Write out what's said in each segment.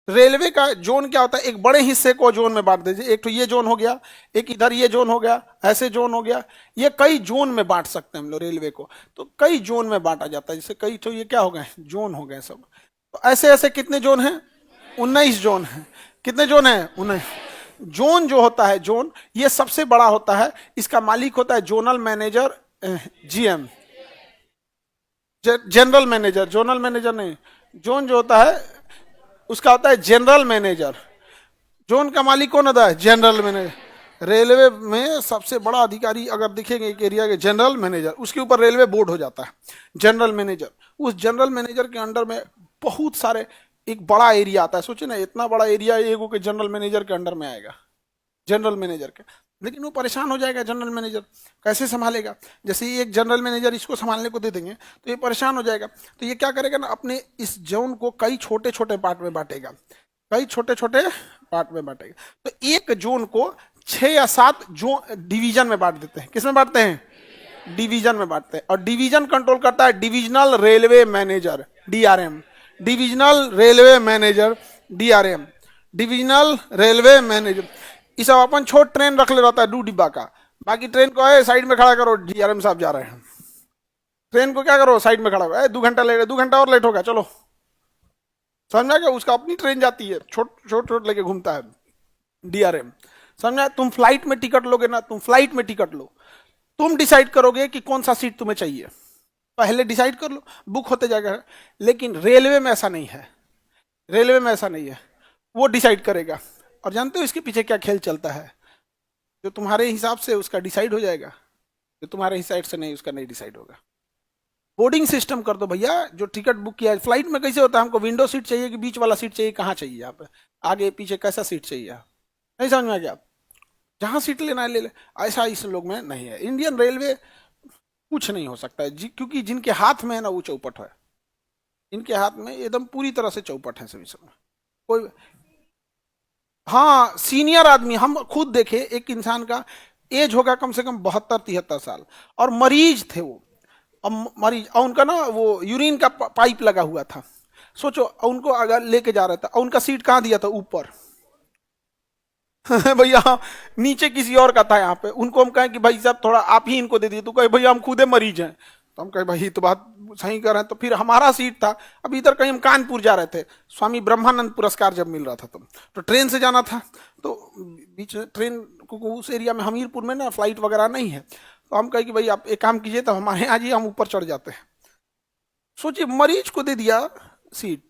Railway का zone क्या होता है, एक बड़े हिस्से को जोन में बांट दीजिए, एक तो ये जोन हो गया, एक इधर ये जोन हो गया, ऐसे जोन हो गया, ये कई जोन में बांट सकते हैं हम लोग रेलवे को, तो कई जोन में बांटा जाता है, जैसे कई तो ये क्या हो गए जोन हो गए सब। तो ऐसे ऐसे कितने जोन हैं, 19 जोन है। कितने जोन है, 19। जोन जो होता है, जोन ये सबसे बड़ा होता है, इसका मालिक होता है zonal manager, GM, general manager, zonal manager नहीं, जोन जो होता है उसका होता है जनरल मैनेजर। जोन का मालिक कौन होता है, जनरल मैनेजर। रेलवे में सबसे बड़ा अधिकारी अगर दिखेंगे एक एरिया के, जनरल मैनेजर, उसके ऊपर रेलवे बोर्ड हो जाता है, जनरल मैनेजर। उस जनरल मैनेजर के अंडर में बहुत सारे, एक बड़ा एरिया आता है, सोचिए ना इतना बड़ा एरिया एगो के जनरल मैनेजर के अंडर में आएगा, जनरल मैनेजर के। लेकिन वो परेशान हो जाएगा जनरल मैनेजर, कैसे संभालेगा। जैसे ही एक जनरल मैनेजर इसको संभालने को दे देंगे तो ये परेशान हो जाएगा, तो ये क्या करेगा ना, अपने इस जोन को कई छोटे छोटे पार्ट में बांटेगा, कई छोटे छोटे पार्ट में बांटेगा। तो एक जोन को 6 या 7 जो डिवीजन में बांट देते हैं। किस में बांटते हैं, डिवीजन में बांटते हैं। और डिवीजन कंट्रोल करता है divisional railway manager, DRM, divisional railway manager, DRM, divisional railway manager. ये सब अपन छोट ट्रेन रख ले रहता है 2 डिब्बा का, बाकी ट्रेन को है साइड में खड़ा करो, डीआरएम साहब जा रहे हैं, ट्रेन को क्या करो साइड में खड़ा करो, 2 घंटा लेट, 2 घंटा और लेट होगा, चलो। समझा क्या, उसका अपनी ट्रेन जाती है, छोट छोट छोट लेके घूमता है डीआरएम। समझा, तुम फ्लाइट में टिकट लोगे ना, तुम फ्लाइट में टिकट लो, तुम डिसाइड करोगे कि कौन सा सीट तुम्हें चाहिए, पहले डिसाइड कर लो, बुक होते जाएगा। लेकिन रेलवे में ऐसा नहीं है, रेलवे में ऐसा नहीं है, वो डिसाइड करेगा। और जानते हो इसके पीछे क्या खेल चलता है, जो तुम्हारे हिसाब से उसका डिसाइड हो जाएगा, जो तुम्हारे हिसाब से नहीं उसका नहीं डिसाइड होगा। बोर्डिंग सिस्टम कर दो भैया, जो टिकट बुक किया है। फ्लाइट में कैसे होता है, हमको विंडो सीट चाहिए कि बीच वाला सीट चाहिए, कहाँ चाहिए आप, आगे पीछे कैसा सीट चाहिए, नहीं समझ में आ गया, आप जहाँ सीट लेना है ले ले। ऐसा इस लोग में नहीं है। इंडियन रेलवे कुछ नहीं हो सकता है क्योंकि जिनके हाथ में है ना वो चौपट है, इनके हाथ में एकदम पूरी तरह से चौपट है सभी समय। कोई, हाँ सीनियर आदमी, हम खुद देखे एक इंसान का एज होगा कम से कम 72-73 साल, और मरीज थे वो, अब मरीज, और उनका ना वो यूरिन का पाइप लगा हुआ था, सोचो, उनको अगर लेके जा रहा था, और उनका सीट कहाँ दिया था, ऊपर भैया नीचे किसी और का था यहाँ पे। उनको हम कहें कि भाई साहब थोड़ा आप ही इनको दे दिए, तो कहे भैया हम खुदे मरीज हैं, तो हम कहे भाई तो बात सही कर रहे हैं। तो फिर हमारा सीट था, अब इधर कहीं हम कानपुर जा रहे थे, स्वामी ब्रह्मानंद पुरस्कार जब मिल रहा था तो ट्रेन से जाना था, तो बीच में ट्रेन को उस एरिया में हमीरपुर में ना फ्लाइट वगैरह नहीं है, तो हम कहे कि भाई आप एक काम कीजिए, तो हमारे यहाँ जी हम ऊपर चढ़ जाते हैं। सोचिए मरीज को दे दिया सीट,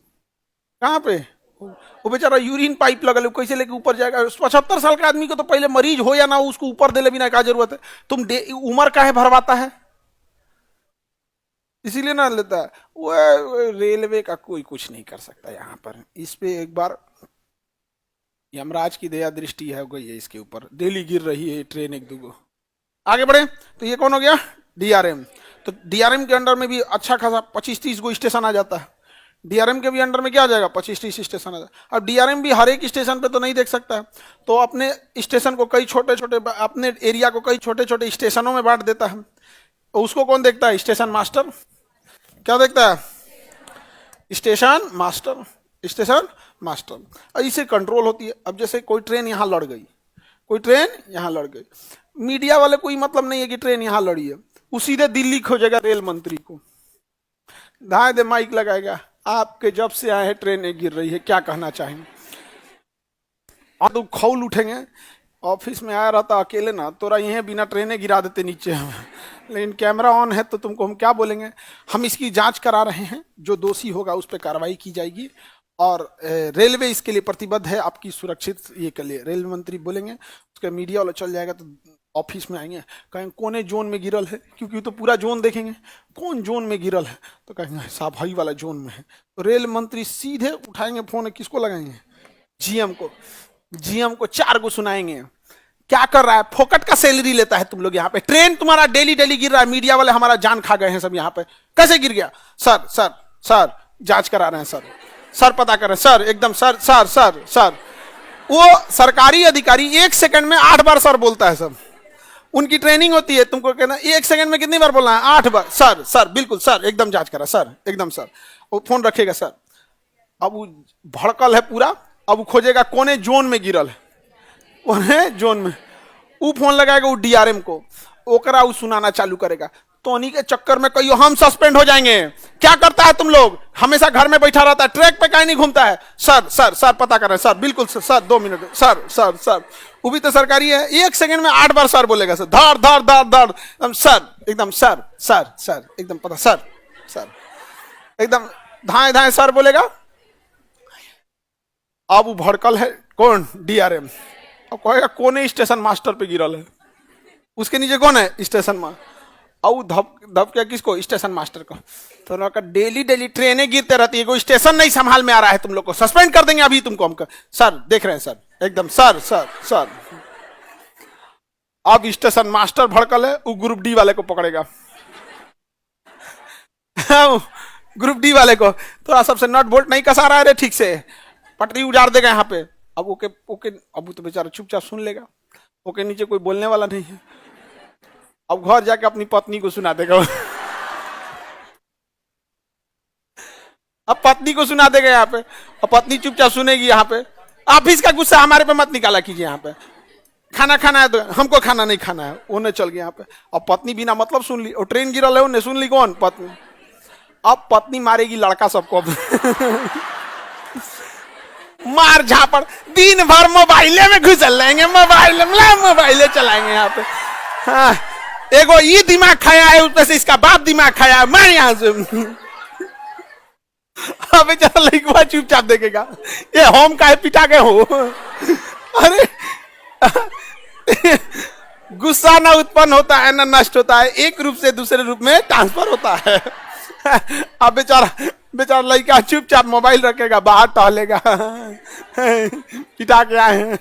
कहाँ पे, वो बेचारा यूरिन पाइप लगा ले, कैसे लेके ऊपर जाएगा। 75 साल का आदमी को तो पहले मरीज हो या ना हो उसको ऊपर दे ले, बिना क्या जरूरत है, तुम उम्र का है भरवाता है, इसीलिए ना लेता है वो। रेलवे का कोई कुछ नहीं कर सकता यहाँ पर। इस पे एक बार यमराज की दया दृष्टि है गई है इसके ऊपर, डेली गिर रही है ट्रेन एक दूगो। आगे बढ़े, तो ये कौन हो गया, डीआरएम। तो डीआरएम के अंडर में भी अच्छा खासा 25-30 गो स्टेशन आ जाता है। डीआरएम के भी अंडर में क्या आ जाएगा, 25-30 स्टेशन आ जाएगा। अब डीआरएम भी हर एक स्टेशन पे तो नहीं देख सकता है, तो अपने स्टेशन को कई छोटे छोटे, अपने एरिया को कई छोटे छोटे स्टेशनों में बांट देता है। तो उसको कौन देखता है, स्टेशन मास्टर। क्या देखता है, स्टेशन मास्टर, स्टेशन मास्टर। और इसे कंट्रोल होती है। अब जैसे कोई ट्रेन यहाँ लड़ गई, कोई ट्रेन यहाँ लड़ गई, मीडिया वाले कोई मतलब नहीं है कि ट्रेन यहाँ लड़ी है, वो सीधे दिल्ली खोजेगा रेल मंत्री को, धाए दे माइक लगाएगा, आपके जब से आए हैं ट्रेनें गिर रही है, क्या कहना चाहेंगे। और तो खौल उठेंगे, ऑफिस में आया रहता अकेले ना, तोरा यहीं बिना ट्रेनें गिरा देते नीचे हमें, लेकिन कैमरा ऑन है तो तुमको हम क्या बोलेंगे। हम इसकी जांच करा रहे हैं, जो दोषी होगा उस पर कार्रवाई की जाएगी, और रेलवे इसके लिए प्रतिबद्ध है, आपकी सुरक्षित ये के लिए। रेल मंत्री बोलेंगे, उसका मीडिया वाला चल जाएगा, तो ऑफिस में आएंगे, कहेंगे कोने जोन में गिरल है, क्योंकि तो पूरा जोन देखेंगे, कौन जोन में गिरल है, तो कहेंगे साहब भाई वाला जोन में है। तो रेल मंत्री सीधे उठाएंगे फोन, किसको लगाएंगे, जीएम को। जीएम को 4 गो सुनाएंगे, क्या कर रहा है, फोकट का सैलरी लेता है तुम लोग यहाँ पे, ट्रेन तुम्हारा डेली डेली गिर रहा है, मीडिया वाले हमारा जान खा गए हैं सब यहाँ पे, कैसे गिर गया, सर सर सर जांच करा रहे हैं सर, सर पता कर रहे हैं सर, एकदम सर सर सर सर। वो सरकारी अधिकारी 1 सेकंड में 8 बार सर बोलता है सब, उनकी ट्रेनिंग होती है, तुमको कहना 1 सेकंड में कितनी बार बोलना है, 8 बार, सर सर बिल्कुल सर, एकदम जांच करा सर, एकदम सर, वो फोन रखेगा सर। अब वो भड़कल है पूरा, अब वो खोजेगा कोने जोन में गिरल है, कोने जोन में। वो फोन लगाएगा वो डीआरएम को, ओकरा वो सुनाना चालू करेगा। टोनी के चक्कर में कहियो हम सस्पेंड हो जाएंगे। क्या करता है तुम लोग, हमेशा घर में बैठा रहता है, ट्रैक पे कहीं नहीं घूमता है। सर सर सर पता कर रहे हैं सर, बिल्कुल sir 2 minute sir sir sir. वो भी तो सरकारी है, 1 सेकंड में 8 बार सर बोलेगा। सर धर धर धर धर एकदम सर, एकदम सर सर सर एकदम पता सर सर, एकदम धाए धाए सर बोलेगा। अब वो भड़कल है कौन, डीआरएम। अब कहेगा कोने स्टेशन मास्टर पे गिरल है, उसके नीचे कौन है, स्टेशन मास्टर। और धप धप क्या किसको, स्टेशन मास्टर को। तो लोग डेली डेली ट्रेनें गिरते रहती है, कोई स्टेशन नहीं संभाल में आ रहा है, तुम लोग को सस्पेंड कर देंगे अभी तुमको हम। सर देख रहे हैं सर, एकदम सर सर सर। अब स्टेशन मास्टर भड़कल है, वो ग्रुप डी वाले को पकड़ेगा। ग्रुप डी वाले को थोड़ा सबसे नट बोल्ट नहीं कसा रहा है रे ठीक से, पटरी उजाड़ देगा यहाँ पे। अब ओके ओके, अब तो बेचारा चुपचाप सुन लेगा, ओके नीचे कोई बोलने वाला नहीं है। अब घर जाके अपनी पत्नी को सुना देगा। अब पत्नी को सुना देगा यहाँ पे, और पत्नी चुपचाप सुनेगी यहाँ पे। ऑफिस का गुस्सा हमारे पे मत निकाला कीजिए, यहाँ पे खाना खाना है तो हमको खाना नहीं खाना है, उन्हें चल गया यहाँ पे। अब पत्नी बिना मतलब सुन ली, और ट्रेन गिरल है उन्हें सुन ली कौन, पत्नी। अब पत्नी मारेगी लड़का सबको। मार झापड़, दिन भर मोबाइले में घुसल रहेंगे, मोबाइले चलाएंगे यहाँ पे। हाँ, एगो ये दिमाग खाया है, उसमें से इसका बाप दिमाग खाया है, मैं यहां से। अब बेचारा लड़का चुपचाप देखेगा, ये होम का है, पिटा के हो। अरे गुस्सा ना उत्पन्न होता है ना नष्ट होता है, एक रूप से दूसरे रूप में ट्रांसफर होता है। अब बेचारा लड़का चुपचाप मोबाइल रखेगा, बाहर टहलेगा। पिटा के आए हैं।